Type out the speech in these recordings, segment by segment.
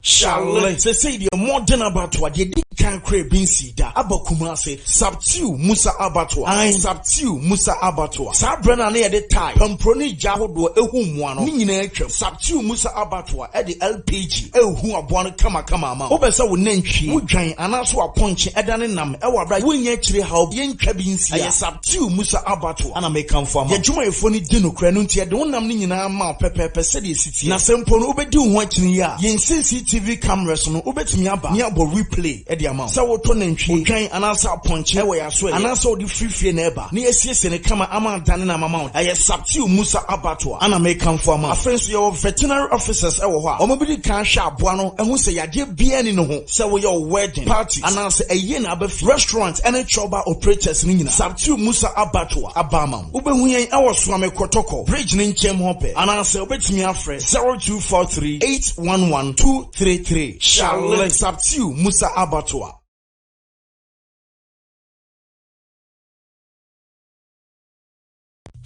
Charlie, say the modern abattoir, the can crave bin sida, Abakumase, Subtiu Musa Abattoir, I Subtiu Musa Abattoir, Sabrana near the tie, Pamproni Jahodo, Ehumwano, Nination, Subtiu Musa Abattoir, at the LPG, Ehu Abuana Kama, Obesa would name she, would join and also a punch at Danam, Ewa Bright, wing actually how yen cabins, I Subtiu Musa Abattoir, and I may come from Yajuma Phony Dino Cranuntia, don't naming ma Pepe City City, Nasempo Obedu watching ya, yen CCTV cameras no Obetmiaba, Niabo replay at the amount. So what one entry, trying an answer punch, where I swear, and also the free neighbor, near CS and a camera amount than an amount. I Subtiu Musa Abattoir, and I may come from a friends to your veterinary officers, or maybe can sharp buano, and who say I give bien in home, so your wedding party, and answer a yen above restaurant and a choba operators in Subtiu Musa Abattoir, Abama, Ubewe, our Swame Kotoko, Bridge Ninchem Hope, and answer me afraid 0243 811 233. Charlie Subtiu Musa Abattoir.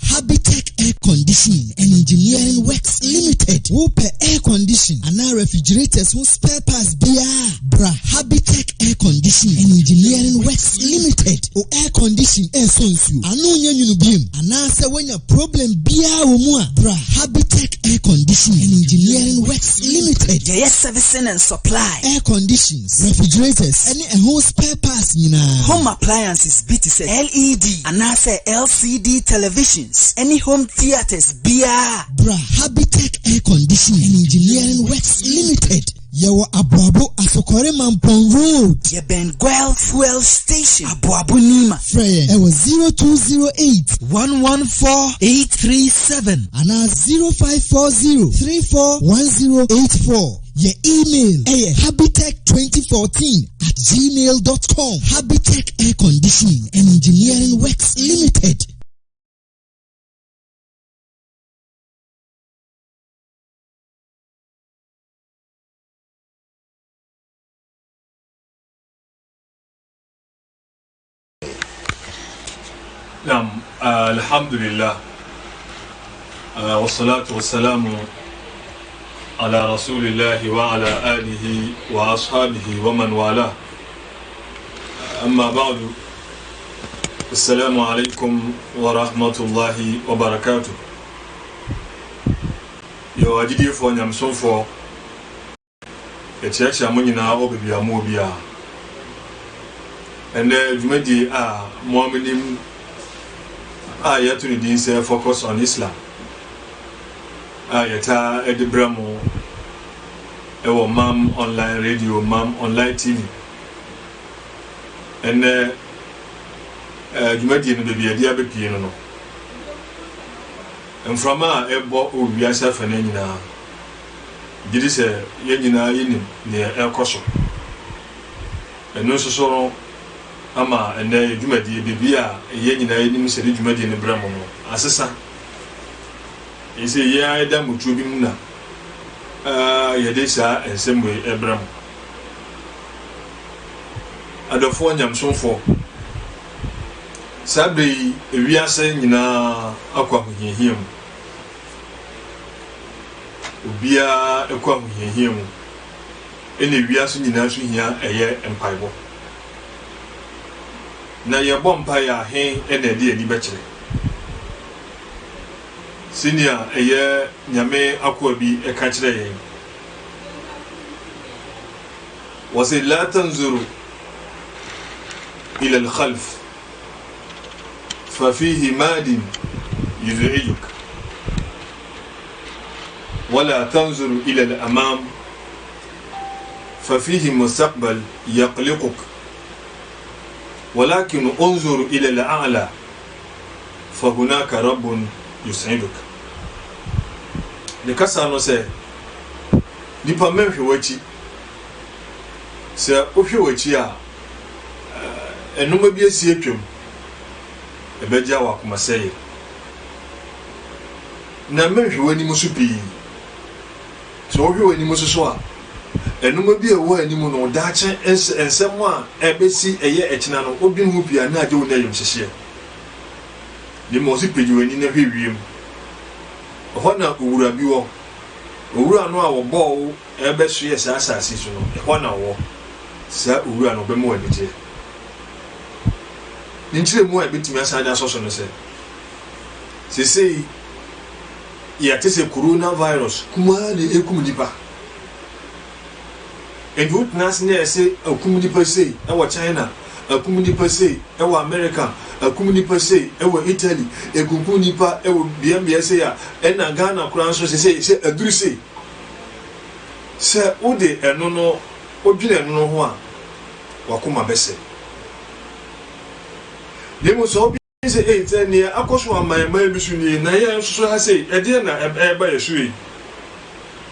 Habitech Air Conditioning and Engineering Works Limited. Whoop air condition and our refrigerators who spare parts bra Habitech Air Conditioning and Engineering Works Limited. O air condition air sonsu. Anu nyanyu bim. Anasa when your problem bra Habitech Air Conditioning and Engineering Works Limited. Yes, servicing and supply. Air conditions, refrigerators, any whole spare parts home appliances, BTC, LED, anasa LCD televisions. Any home theaters, bra Habitech Air Conditioning and Engineering Works Limited. Yawa Abuabu Asokore Mampong Road. Benguel Fuel Station. Abuabu Nima. Frey. It was 0208 114 837 and 0540 341084. Your email habitech2014@gmail.com. Habitech Air Conditioning and Engineering Works Limited. الحمد لله والصلاة والسلام على رسول الله وعلى آله وأصحابه ومن والاه أما بعد السلام عليكم ورحمة الله وبركاته يو أجدي فون يمسون فو يتشاكش أمونينا أوبي أموبيا and جمدي مؤمنين yet we didn't say focus on Islam. Yeta Edibramo, our mom online radio, mom online TV, and you might be a dear piano. And from our airport, we are self and any now. Did it say Yenina near El Coso? And no so. Ama and then you made the baby a yenina enim se de dwumadi ne bramo no asesa ise ya eda mutu bi mu na yede sa ensem we ebram adofo nyamsonfo sabe ewiase nyina akwa hohihiem obia akwa hohihiem ene wiase nyina so hia eye empaibo na ye bompa ya he ene de edi bekire senior eye nyame akwa bi e ka kire ye wasi la tanzuru ila al-khalf fa fihi madin yuz'ijuk wala tanzuru ila al-amam fa fihi mustaqbal yaqliquk ولكن انظر إلى الأعلى فهناك رب يسعدك لكسا نو سي نيبا ممحي وچي سي اوحي وچي انوما بي سي epwem ebeja wa kuma sey na memhwi wani musu pi so ohwi wani musu so a enuma bi ewo animu no daache ensem a ebesi eye echina no obin hu bia na ade wona yim hyehye ni mo si pedi wani na hwewiem ho na owura bi wo owura no a wo ball ebe so ye sa asase so no e ho na wo sa owura no be mo anije nchire mu a betimi asade asoso no se sei ya tese coronavirus kuma le ekum dipa endu tnas ne se akum dipa sei e wo China akum dipa sei e wo America akum dipa sei e wo Italy ekum dipa e wo biambia sei ya e na Ghana kura so se aduru sei se ode eno no odwene eno no ho a wakoma bese demo so se etenia akoso amayama ebisuni na ya so ha sei ede na eba yesui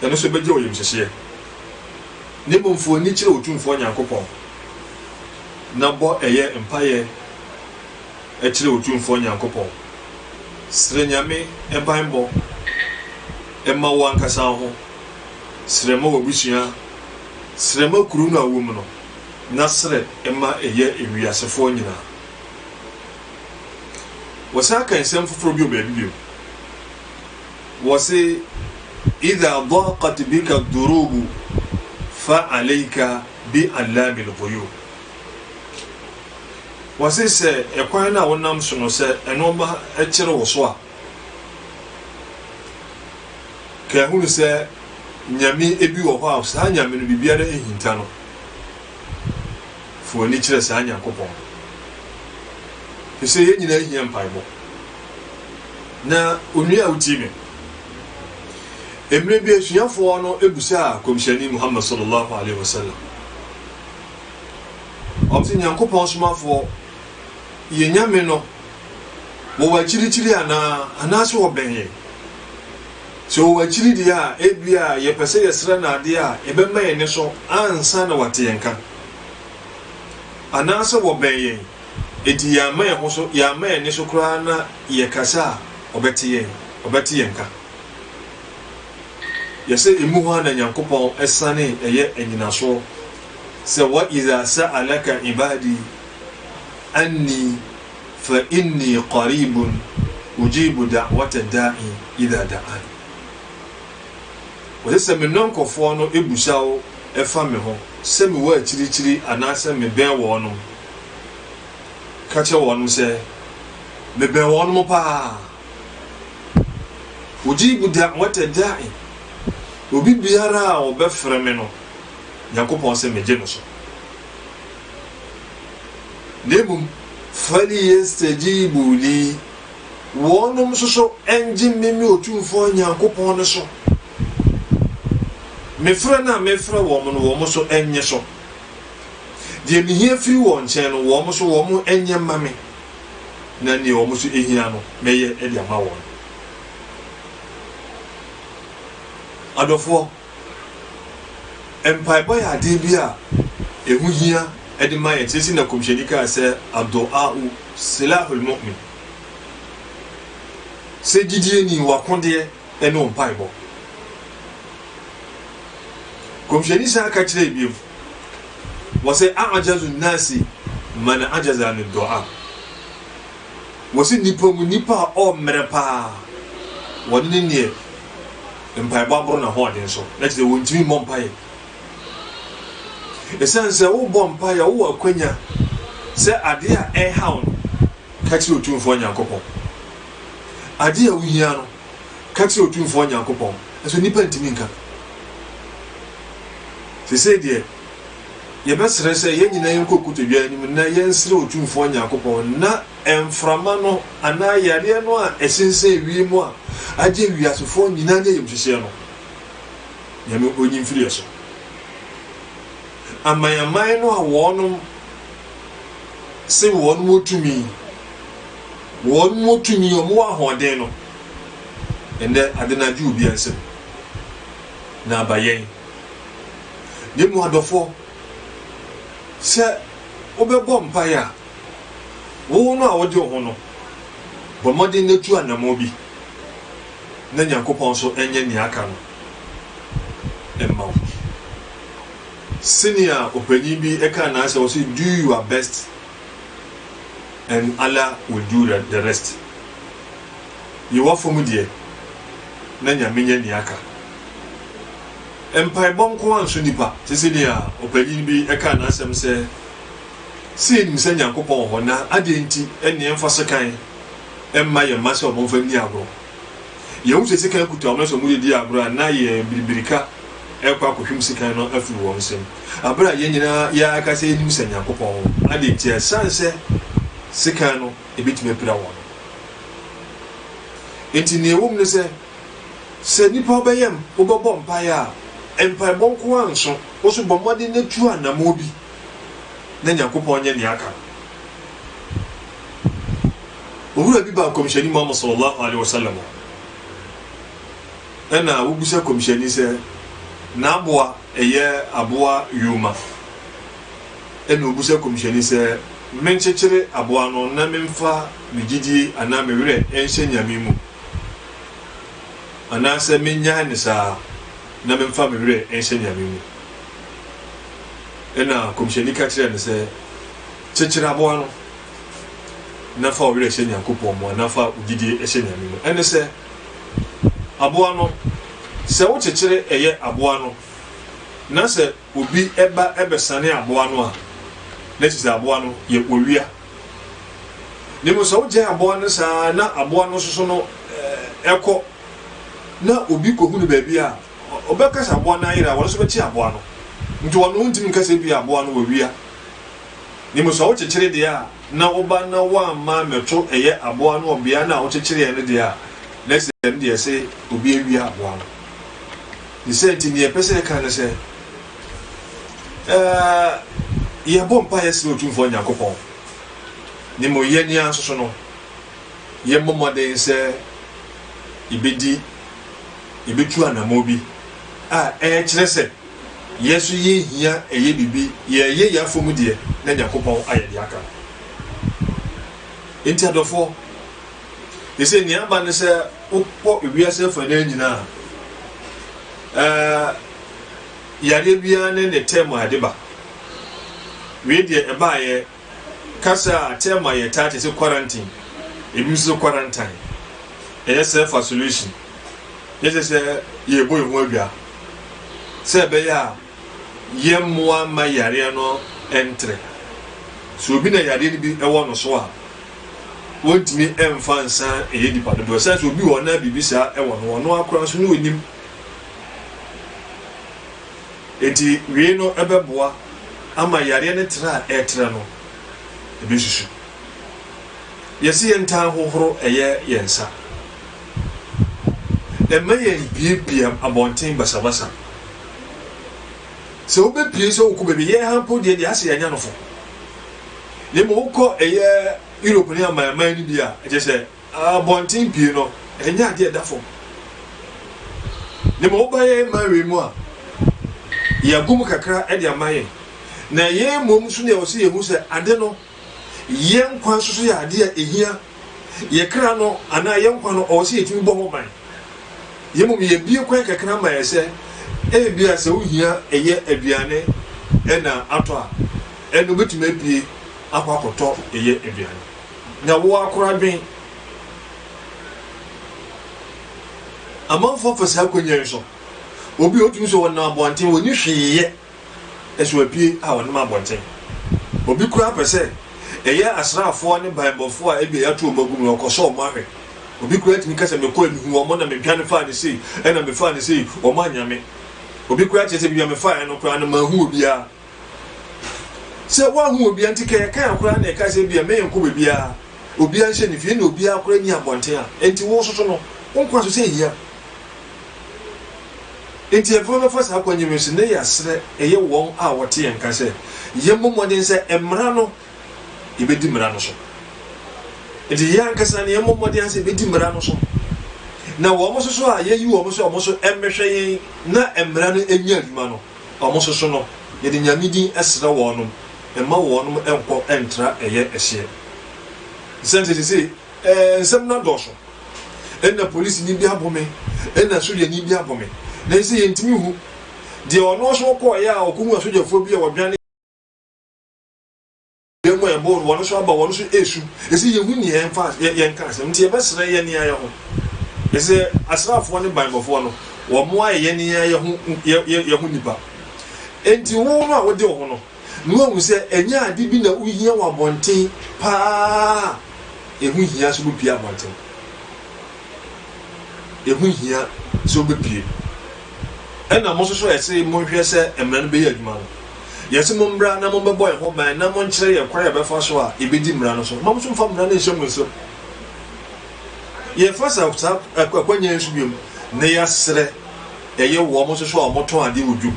eno so beje oyem sese demo mfo ni kire otumfo Nyankopon na bo eye empaye e kire otumfo Nyankopon sire nyame ebanbo ema wankasa ho sire mo wabusua sire mo kuru na wom no na sire ema eye ewiasefo nyina wasaka ensem foforo bi obabi wase idha daqat bika ad-durub fa alayka bi alabil ghuyub wase se ekwan na wonam so no se eno ba e kire wo so a ka hunu se nyame ebi wo ho a sa nyame no bibiara ehinta no fo ni kire sa Nyankopon se ye nyina hia mpaibo na onua utime emre bi asuafo no ebusa komishani Muhammad sallallahu alaihi wasallam obti Nyankopon somafo ye nyame no wo wachirichiri ana so obenye so wachiri dia ebia ye pese yesra na ade a ebema ye ne so ansa na wate yenka ana so obenye eti ya ma ho so ya ma ne so kura na ye kasa obeti yenka yese emu ho na Nyankopon esane eye enyinaso se wa iza sa'alaka ibadi anni fa inni qaribun ujibu da'wata da'i idha da'an wese me nonkofo no ebusawo efa me ho se me wa chirichiri anase me ben wo no kache wonu se me ben wonu mo pa ujibu da'wata da'i obi biara obefre me no Nyankopon se meje no so nebum fali yastajibu li wonum so enjin mimi otumfo Nyankopon no so me fra wo mo so enye so de mi hia firi won chen no wo mo so wo mo enye mame na ni wo mo so ehia no meye e dia ma won adofo empire boy ade bia ehu hia edi maye tisi na komsheni ka se addu'a silahul mu'min se gidie ni wakonde eno empire bo komsheni sa ka kire bi wase a'jazu nasi man ajaza an du'a wase nipa o mrepa woni ne empire babro na ho den so na kire wontimi mompaye esense wo bompa ya wo akwanya se ade a haun kati otumfo Nyankopon ade a wuhia no kati otumfo Nyankopon eso nipa ntimi nka se de ye besere se ye nyina yen kokuto bia ni na yensire otumfo Nyankopon na emframa no ana yare no a esense wi mu a aje wiasofo nyina ne yemhwehye no yame onyimfiri eso amayamai no a wonum se wonum otumi omo ahoden no ende adena ju bi ansem na abayen de mu adofo se obebo mpaya wo no a wode ho no bomode netu anamo bi na Nyankopon so enye ni aka no emma senior opanyin bi eka na say also do your best and Allah will do the rest. You want for me dear na nyame nya ni aka empire bonko anso nipa sesilia opagin bi eka na asem se see nim se Nyankopon ho na adenti ene emfase kan emma ye mase obonfa ni agro ye wo sese kan kuta omna so mu di agro na ye biribirika ekwa akohwim sikan no afi wo nsem abra ye nyina ya aka se nim se Nyankopon adenti sanse sikan no ebitime pira wo enti ne wo mu se nipa obeyem obobom pa ya empire bonko anso wo so bomode na tu anamo bi na Nyankopon nye ne aka owura bi ba komishani Muhammad sallallahu alaihi wasallam na wo busa komishani se na aboa eye aboa yuma wo busa komishani se menchechere aboa no na memfa bigidi ana mewere enhye nyame mu ana se menya ne sa na memfa mewere enhye nyame mu komishani ka kire ne se chechere aboa no na fa were hye Nyankopon mu na fa ugidi hye nyame mu ene se aboa no se wo chechere eye aboa no na se obi eba ebesane aboa no a na ti se aboa no ye owia ni mo so je aboa no sa na aboa no soso no eko na obi ko hunu ba bia obeka sa aboa na yira wo so be chi aboa no nti wono ntimi nkase bi aboa no owia ni mo so wo chechere de a na oba na wa ma meto eye aboa no obia na wo chechere ene de a na se de se obi ewia aboa no ni se ntimi e pese ka na se ye bom pa ye siro tumfo Nyankopon ni mo ye ni ansoso no ye momode se ibedi ibetu anamo bi kire se yesu ye hia eye bibi ye ya fomu de na Nyankopon aye de aka enti adofo ese ni aba ne se oppo ewiase fa na nyina yare bia ne temu adeba we de eba ye kasa temu ye tate se quarantine ebimso quarantine self isolation yes se ye boy ho abia se be ya ye moa ma yare no entre so obi na yare ni bi ewo no so a wontimi emfa nsa eye dipa do se so obi wona bibisa ewo no akora so no onim enti we no ebeboa ama yare ne tra etra no ebisusu yesi enta hohoro eye yensa emaye bibia abonten basabasa se obepie so okubebi ye hampo de ase yanya no fo le mo ko eye Europe ni ama ni bia je se abonten pie no enya de dafo le mo ba ye ma we mu a ya gum kakra e de amaye na ye mom so ne o se ye hu se ade no ye nkwa so ya ade a ehia ye kra no ana ye nkwa no o se etimi bo ho ban ye mom ye bie kwan kakra ma ye se e bia se uhia eye aduane e na ato a e no betumi abie akwakoto eye aduane na wo akora dwen amanfo fasa akonyen so obi otumi so wona abonten woni hweye eso apie a wona abonten obi kura pese eye asrafo ne biblefo a ebi ato magum no koso mo ahwe obi kura timi kasa mekọ emihu omo na medwane fa ne sei e na me fa ne sei omo anyame obi kura chese bia me fa no kura na mahu obi a se wa hu obi antike kan kura na ka se bia me yenko obi a obi an hye ne fie na obi a kura ni abonten a enti wo so no wonkwa so se yia enti efo fa sa kwanye mesi ne yasre eye won a wote yen ka se ye momoden se emra no ibedi mra no so enti yan kasa ne ye momoden se ibedi mra no so na wo mo so a ye yi wo mo so emmehwe yen na emra no enya adwuma no wo mo so no ye de nyamidi esre wo no emma wo no enko entra eye ehye sense se nsem na dosho enna police ni bi abome enna soja ni bi abome na se yentimi hu de ono so ko ya okumu asojafo bi a wadwane demo e board wono so aba wono so esu ese yehu ni enfa yen ka asem nti e besere ye ni aye ho ese asrafo ne banbofo no wo mo aye ne ye hu nipa enti wo no a wo de wo no no hu se enya ade bi na uhia wa bonten pa ehu hia so bu pia bonten ehu hia so bu pie ena mo so ese mo hwe se emran be adwuma no yesi mo mbra na mo bebo e ho ban na mo nkyere ye kwa ye be fa so a ebedi mbra no so mo so mfa mbra na ehye mo so ye fa sa akwanya nsu biom na ya sere ye wo mo so mo ton ade odu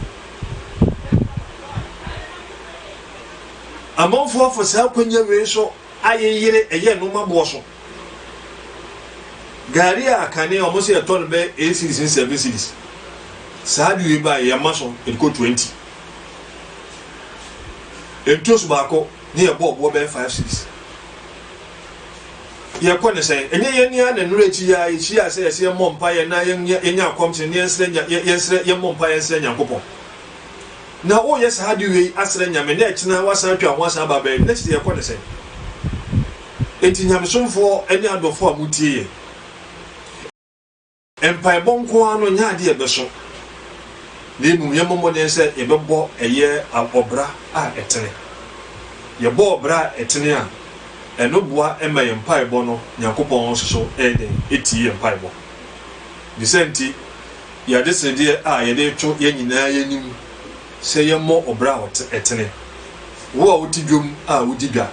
amonfo for sa akwanya we so ayeyire eye no mabo so gari akane o mo se ton be 8 series 7 series sa bi we ba ye maso e ko 20 entos baako ne ye bo be 5 series ye ko ne say enye ye nia na nure chi ya chi ya say ye mompa ye na ye nya akomche ne ye mompa ye nsre nyankopon na o yes ha di we asre nyame na ekina wasa atwa ho asa ba be next ye ko ne say enti nyamsomfo ene adofo amutie ye empai bonko ano nya ade e beso ne mu ye momo ne say ye bebo eye obra a etene ye bo obra etene a eno boa ema ye empai bo no nyankopon so eden eti ye empai bo disenti ya desede a ye de twa ye nyina ye nim se ye mo obra etene wo a woti dwom a wodi dwa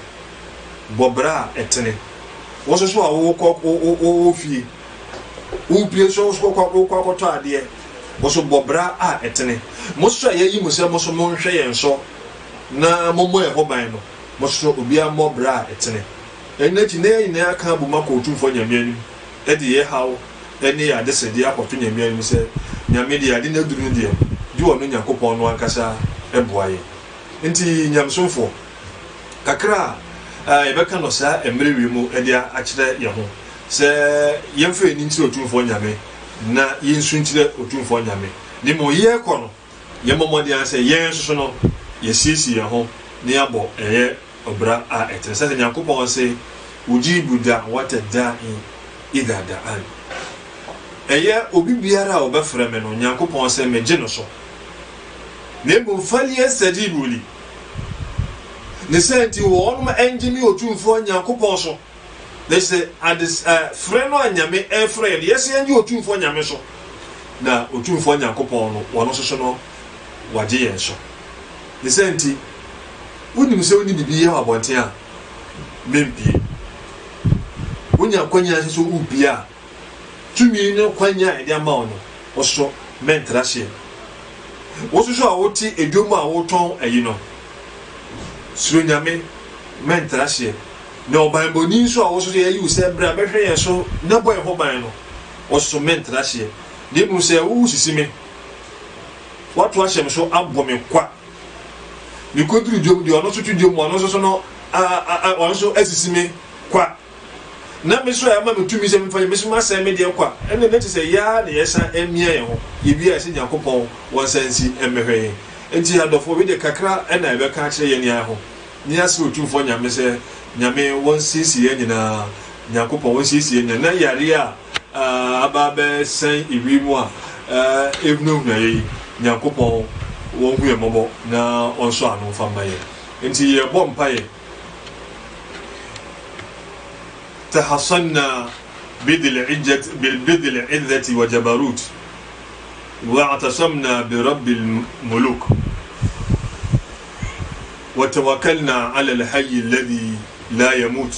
bobra etene wo so a wo fie wo pie so kwa to ade wo so bobra a etene mo so ye yi mo se mo so mo nhwe ye nso na mo mo e ho ban no mo so obi a mo bra etene enati ne yin aka bu mako otumfo nyamiani e de ye hawo ene ya de sedi akoto nyamiani se nyame de ade na duru de di wono nyankopon no ankasa eboaye nti nyamsomfo kakra e beka no sa emre wi mu e de a kire ye ho se yemfe ni nti otumfo nyame na yensu ntire otumfo nyame ni mo ye ko no ye momode an se yen so no ye sisi ye ho ni abo eye obra a etresa se nyankopon se ujibu da wata da'i idha da'an eye obi biara obefre me no nyankopon se meje no so ne bu fali esadibuli ne senti wo no enjimi otumfo nyankopon so they say adis freno anyame efre yes enji otumfo nyame so na otumfo nyankopon no wono so no waje yen so ne senti unim se oni bibi ya abonten a mempie unya kwanya so ubia tumi ne kwanya e dia ma ono oso mentrashe woso so a woti edwom a woton ayi no suro nyame mentrashe na oban boni so a woso ye yi se bra behwe ye so na boy ho ban no oso mentrashe de mu se wo sisime watu ahyem so abome kwa ni kodru dwom de ono so twdwom ono so no ono so asisime kwa na me so ya ma metumi se mfa me so ma se me de kwa ene ne se ya de yesa emia ye ho ye bia se nyankopon won sansi emehwe enti adofo we de kakra ena ebe ka kire ye ni aho ni ase otumfo nyame se nyame won sisi ye nyina nyankopon won sisi ye na yare a ababe san iwi mu a evnu na ye nyankopon won hu ye mobo na onso anu famba ye enti ye bom paye تحصنا بالبذل عزة وجبروت واعتصمنا برب الملوك وتوكلنا على الحي الذي لا يموت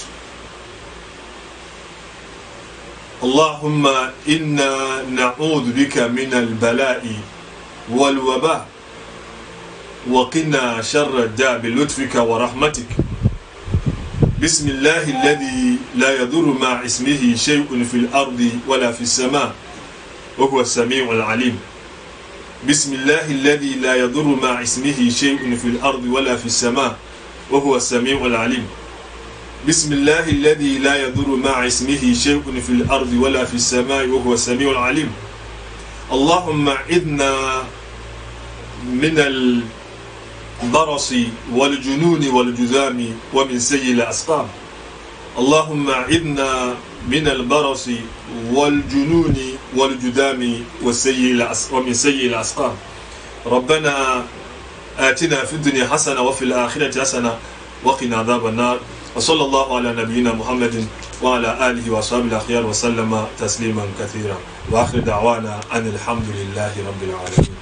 اللهم إنا نعوذ بك من البلاء والوباء وقنا شر الداء بلطفك ورحمتك بسم الله الذي لا يضر مع اسمه شيء في الأرض ولا في السماء وهو السميع العليم بسم الله الذي لا يضر مع اسمه شيء في الأرض ولا في السماء وهو السميع العليم بسم الله الذي لا يضر مع اسمه شيء في الأرض ولا في السماء وهو السميع العليم اللهم إذنا من البرص والجنون والجذام ومن سيء الأسقام اللهم أعذنا من البرص والجنون والجذام ومن سيء الأسقام. ربنا آتنا في الدنيا حسنة وفي الآخرة حسنة وقنا عذاب النار. وصلى الله على نبينا محمد وعلى آله وصحبه الأخيار وسلم تسليما كثيرا. وآخر دعوانا أن الحمد لله رب العالمين.